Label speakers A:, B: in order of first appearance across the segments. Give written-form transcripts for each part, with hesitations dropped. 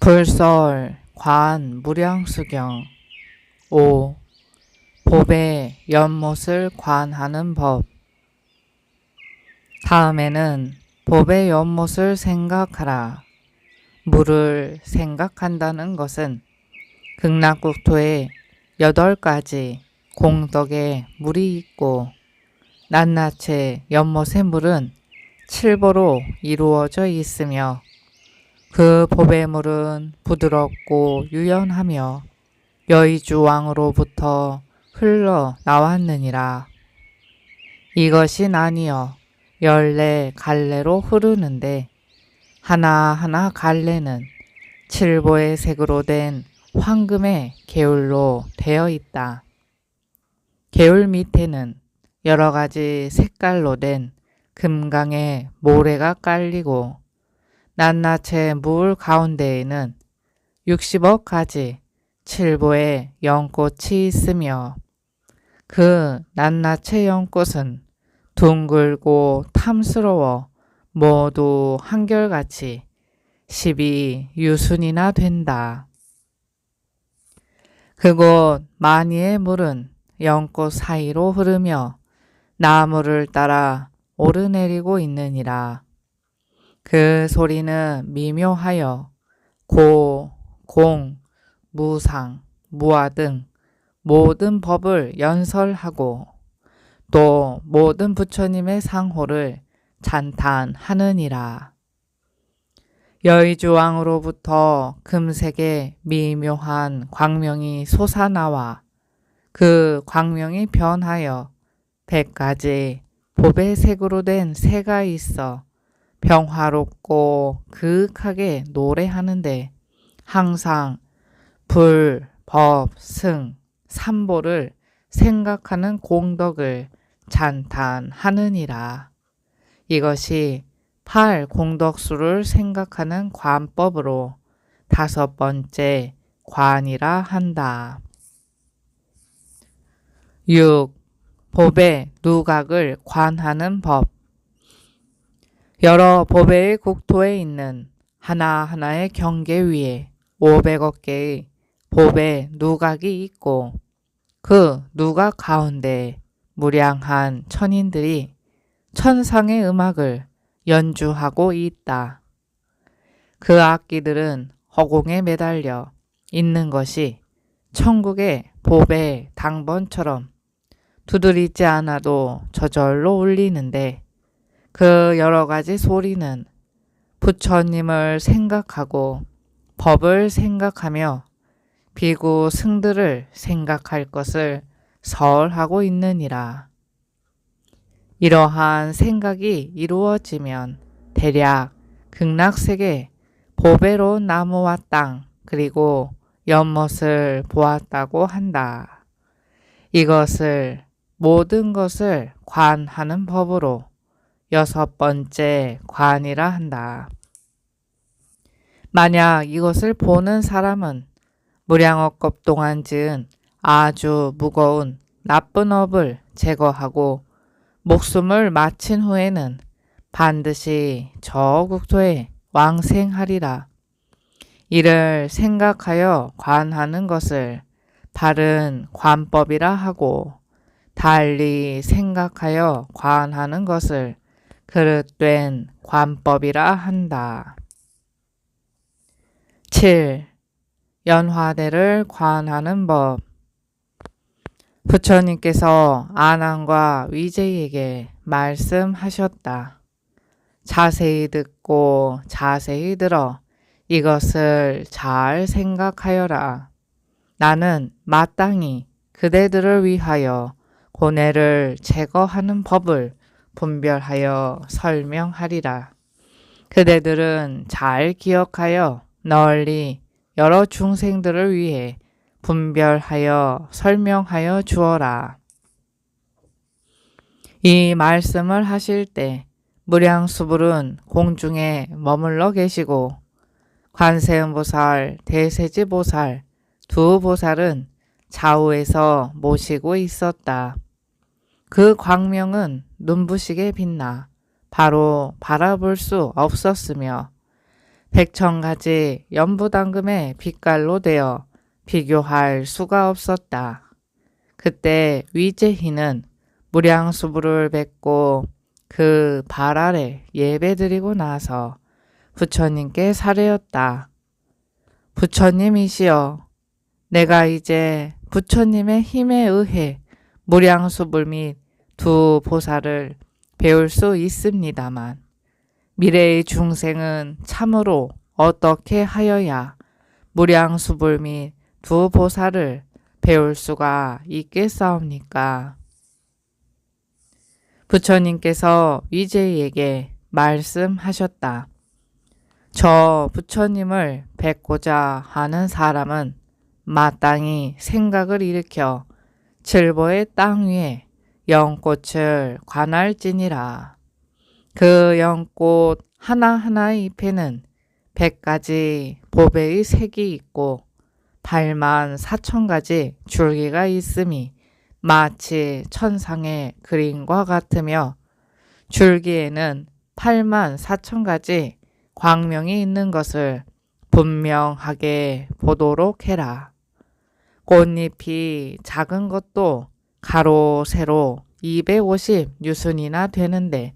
A: 불설 관 무량수경 5. 법의 연못을 관하는 법. 다음에는 법의 연못을 생각하라. 물을 생각한다는 것은 극락국토에 8가지 공덕의 물이 있고 낱낱이 연못의 물은 7보로 이루어져 있으며 그 법의 물은 부드럽고 유연하며 여의주 왕으로부터 흘러 나왔느니라. 이것이 나뉘어 14갈래로 흐르는데 하나하나 갈래는 7보의 색으로 된 황금의 개울로 되어 있다. 개울 밑에는 여러 가지 색깔로 된 금강의 모래가 깔리고 낱낱의 물 가운데에는 60억 가지 7보의 연꽃이 있으며 그 낱낱의 연꽃은 둥글고 탐스러워 모두 한결같이 12유순이나 된다. 그곳 많이의 물은 연꽃 사이로 흐르며 나무를 따라 오르내리고 있느니라. 그 소리는 미묘하여 고, 공, 무상, 무아 등 모든 법을 연설하고 또 모든 부처님의 상호를 찬탄하느니라. 여의주왕으로부터 금색의 미묘한 광명이 솟아나와 그 광명이 변하여 100가지 법의 색으로 된 새가 있어 평화롭고 그윽하게 노래하는데 항상 불, 법, 승, 삼보를 생각하는 공덕을 찬탄하느니라. 이것이 8공덕수를 생각하는 관법으로 5번째 관이라 한다. 6. 법의 누각을 관하는 법. 여러 법의 국토에 있는 하나하나의 경계 위에 500억 개의 법의 누각이 있고 그 누각 가운데 무량한 천인들이 천상의 음악을 연주하고 있다. 그 악기들은 허공에 매달려 있는 것이 천국의 법의 당번처럼 두드리지 않아도 저절로 울리는데 그 여러 가지 소리는 부처님을 생각하고 법을 생각하며 비구 승들을 생각할 것을 설하고 있느니라. 이러한 생각이 이루어지면 대략 극락세계 보배로운 나무와 땅 그리고 연못을 보았다고 한다. 이것을 모든 것을 관하는 법으로 6번째 관이라 한다. 만약 이것을 보는 사람은 무량억겁 동안 지은 아주 무거운 나쁜 업을 제거하고 목숨을 마친 후에는 반드시 저 국토에 왕생하리라. 이를 생각하여 관하는 것을 바른 관법이라 하고 달리 생각하여 관하는 것을 그릇된 관법이라 한다. 7. 연화대를 관하는 법. 부처님께서 아난과 위제에게 말씀하셨다. 자세히 듣고 자세히 들어 이것을 잘 생각하여라. 나는 마땅히 그대들을 위하여 고뇌를 제거하는 법을 분별하여 설명하리라. 그대들은 잘 기억하여 널리 여러 중생들을 위해 분별하여 설명하여 주어라. 이 말씀을 하실 때 무량수불은 공중에 머물러 계시고 관세음보살, 대세지보살 두 보살은 좌우에서 모시고 있었다. 그 광명은 눈부시게 빛나 바로 바라볼 수 없었으며 백천가지 연부당금의 빛깔로 되어 비교할 수가 없었다. 그때 위재희는 무량수부를 뵙고 그 발 아래 예배드리고 나서 부처님께 사례였다. 부처님이시여, 내가 이제 부처님의 힘에 의해 무량수불 및 두 보살을 배울 수 있습니다만 미래의 중생은 참으로 어떻게 하여야 무량수불 및 두 보살을 배울 수가 있겠사옵니까? 부처님께서 위제이에게 말씀하셨다. 저 부처님을 뵙고자 하는 사람은 마땅히 생각을 일으켜 칠보의 땅 위에 연꽃을 관할지니라. 그 연꽃 하나하나의 잎에는 100가지 보배의 색이 있고 8만 4천 가지 줄기가 있음이 마치 천상의 그림과 같으며 줄기에는 8만 4천 가지 광명이 있는 것을 분명하게 보도록 해라. 꽃잎이 작은 것도 가로 세로 250 유순이나 되는데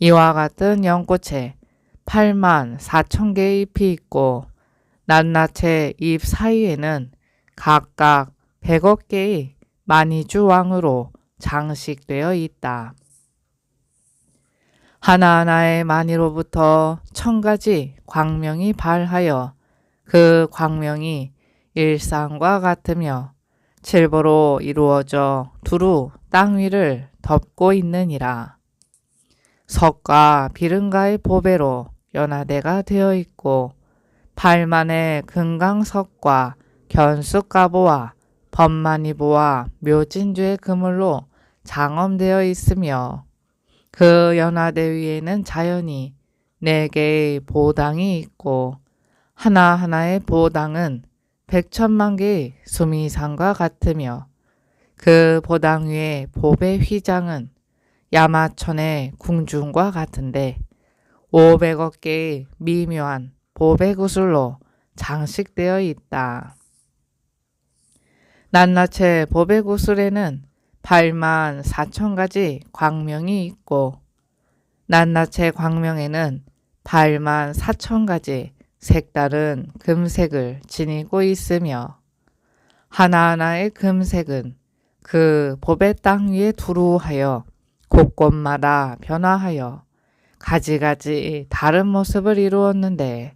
A: 이와 같은 연꽃에 8만 4천 개의 잎이 있고 낱낱의 잎 사이에는 각각 100억 개의 만이주왕으로 장식되어 있다. 하나하나의 만이로부터 1000가지 광명이 발하여 그 광명이 일상과 같으며 칠보로 이루어져 두루 땅 위를 덮고 있느니라. 석과 비른가의 보배로 연화대가 되어 있고 8만의 금강석과 견숫가보와 법만이보와 묘진주의 그물로 장엄되어 있으며 그 연화대 위에는 자연히 4개의 보당이 있고 하나하나의 보당은 100천만 개의 수미상과 같으며 그 보당 위의 보배 휘장은 야마천의 궁중과 같은데 500억 개의 미묘한 보배 구슬로 장식되어 있다. 낱낱의 보배 구슬에는 8만 4천 가지 광명이 있고 낱낱의 광명에는 8만 4천 가지 색다른 금색을 지니고 있으며 하나하나의 금색은 그 보배 땅 위에 두루하여 곳곳마다 변화하여 가지가지 다른 모습을 이루었는데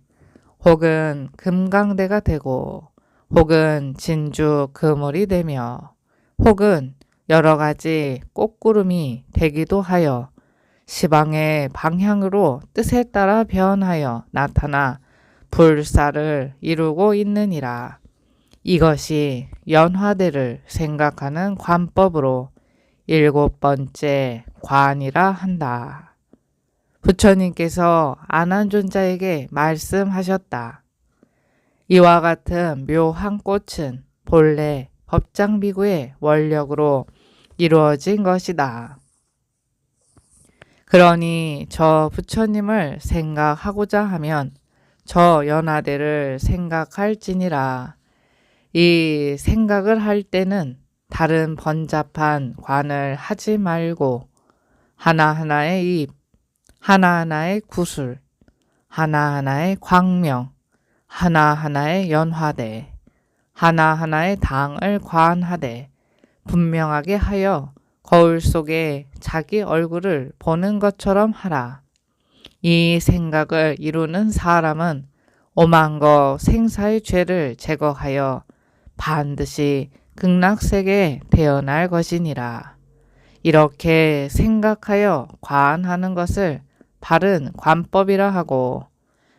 A: 혹은 금강대가 되고 혹은 진주 그물이 되며 혹은 여러 가지 꽃구름이 되기도 하여 시방의 방향으로 뜻에 따라 변하여 나타나 불사를 이루고 있느니라. 이것이 연화대를 생각하는 관법으로 7번째 관이라 한다. 부처님께서 아난존자에게 말씀하셨다. 이와 같은 묘한 꽃은 본래 법장비구의 원력으로 이루어진 것이다. 그러니 저 부처님을 생각하고자 하면 저 연화대를 생각할지니라. 이 생각을 할 때는 다른 번잡한 관을 하지 말고 하나하나의 잎, 하나하나의 구슬, 하나하나의 광명, 하나하나의 연화대, 하나하나의 당을 관하되 분명하게 하여 거울 속에 자기 얼굴을 보는 것처럼 하라. 이 생각을 이루는 사람은 오만거 생사의 죄를 제거하여 반드시 극락세계에 태어날 것이니라. 이렇게 생각하여 관하는 것을 바른 관법이라 하고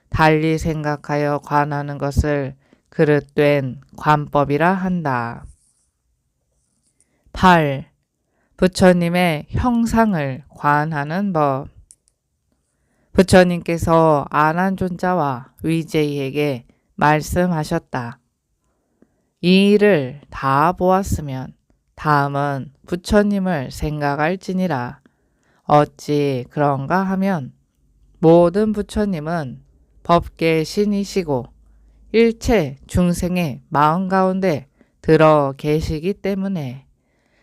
A: 달리 생각하여 관하는 것을 그릇된 관법이라 한다. 8. 부처님의 형상을 관하는 법. 부처님께서 아난존자와 위제이에게 말씀하셨다. 이 일을 다 보았으면 다음은 부처님을 생각할지니라. 어찌 그런가 하면 모든 부처님은 법계 신이시고 일체 중생의 마음 가운데 들어 계시기 때문에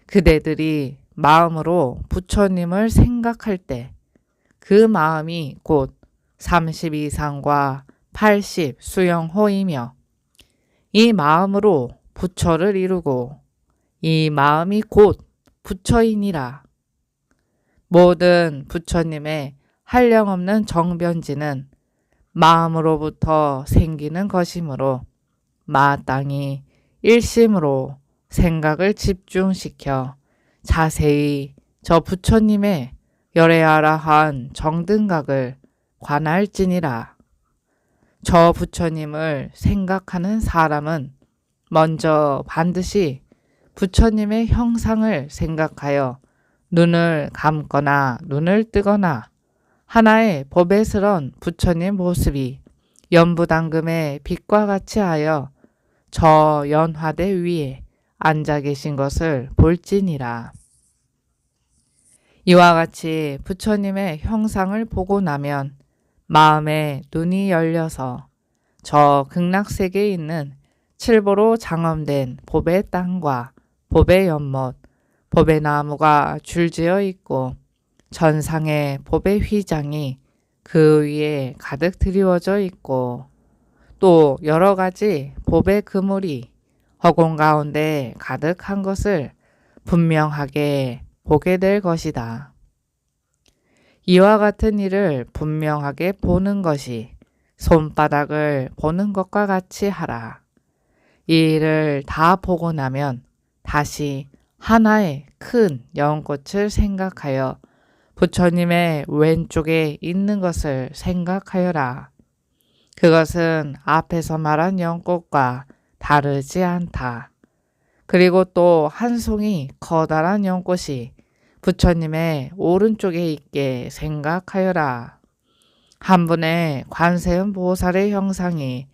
A: 그대들이 마음으로 부처님을 생각할 때 그 마음이 곧 32상과 80 수영호이며 이 마음으로 부처를 이루고 이 마음이 곧 부처이니라. 모든 부처님의 한량없는 정변지는 마음으로부터 생기는 것이므로 마땅히 일심으로 생각을 집중시켜 자세히 저 부처님의 열애아라한 정등각을 관할지니라. 저 부처님을 생각하는 사람은 먼저 반드시 부처님의 형상을 생각하여 눈을 감거나 눈을 뜨거나 하나의 보배스런 부처님 모습이 연부당금의 빛과 같이 하여 저 연화대 위에 앉아 계신 것을 볼지니라. 이와 같이 부처님의 형상을 보고 나면 마음의 눈이 열려서 저 극락세계에 있는 칠보로 장엄된 보배 땅과 보배 연못, 보배 나무가 줄지어 있고 전상의 보배 휘장이 그 위에 가득 드리워져 있고 또 여러 가지 보배 그물이 허공 가운데 가득한 것을 분명하게 보게 될 것이다. 이와 같은 일을 분명하게 보는 것이 손바닥을 보는 것과 같이 하라. 이 일을 다 보고 나면 다시 하나의 큰 연꽃을 생각하여 부처님의 왼쪽에 있는 것을 생각하여라. 그것은 앞에서 말한 연꽃과 다르지 않다. 그리고 또 한 송이 커다란 연꽃이 부처님의 오른쪽에 있게 생각하여라. 한 분의 관세음 보살의 형상이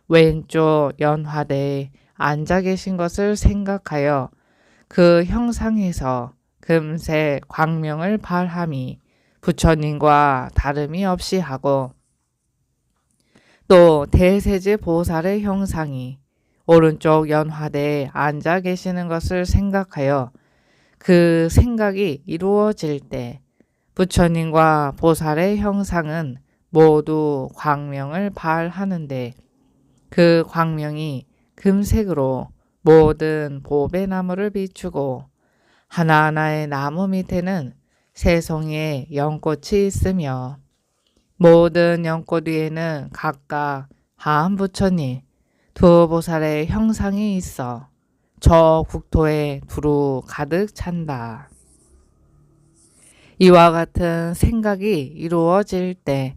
A: 왼쪽 연화대에 앉아 계신 것을 생각하여 그 형상에서 금세 광명을 발함이 부처님과 다름이 없이 하고 또 대세지 보살의 형상이 오른쪽 연화대에 앉아 계시는 것을 생각하여 그 생각이 이루어질 때 부처님과 보살의 형상은 모두 광명을 발하는데 그 광명이 금색으로 모든 보배나무를 비추고 하나하나의 나무 밑에는 세 송이의 연꽃이 있으며 모든 연꽃 위에는 각각 한 부처님, 두 보살의 형상이 있어 저 국토에 두루 가득 찬다. 이와 같은 생각이 이루어질 때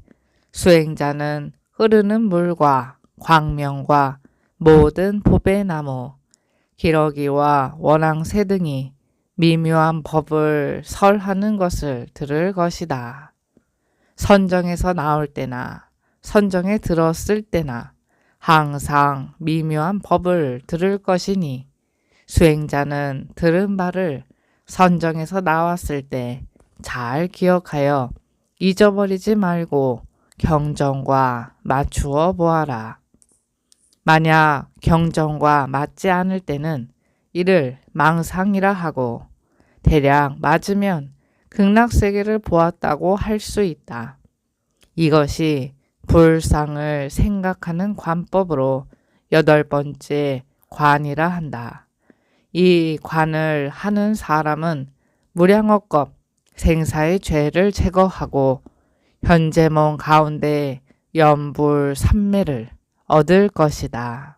A: 수행자는 흐르는 물과 광명과 모든 보배나무, 기러기와 원앙새 등이 미묘한 법을 설하는 것을 들을 것이다. 선정에서 나올 때나 선정에 들었을 때나 항상 미묘한 법을 들을 것이니 수행자는 들은 바를 선정에서 나왔을 때 잘 기억하여 잊어버리지 말고 경정과 맞추어 보아라. 만약 경정과 맞지 않을 때는 이를 망상이라 하고 대략 맞으면 극락세계를 보았다고 할 수 있다. 이것이 불상을 생각하는 관법으로 8번째 관이라 한다. 이 관을 하는 사람은 무량억겁 생사의 죄를 제거하고 현재 몸 가운데 연불 삼매를 얻을 것이다.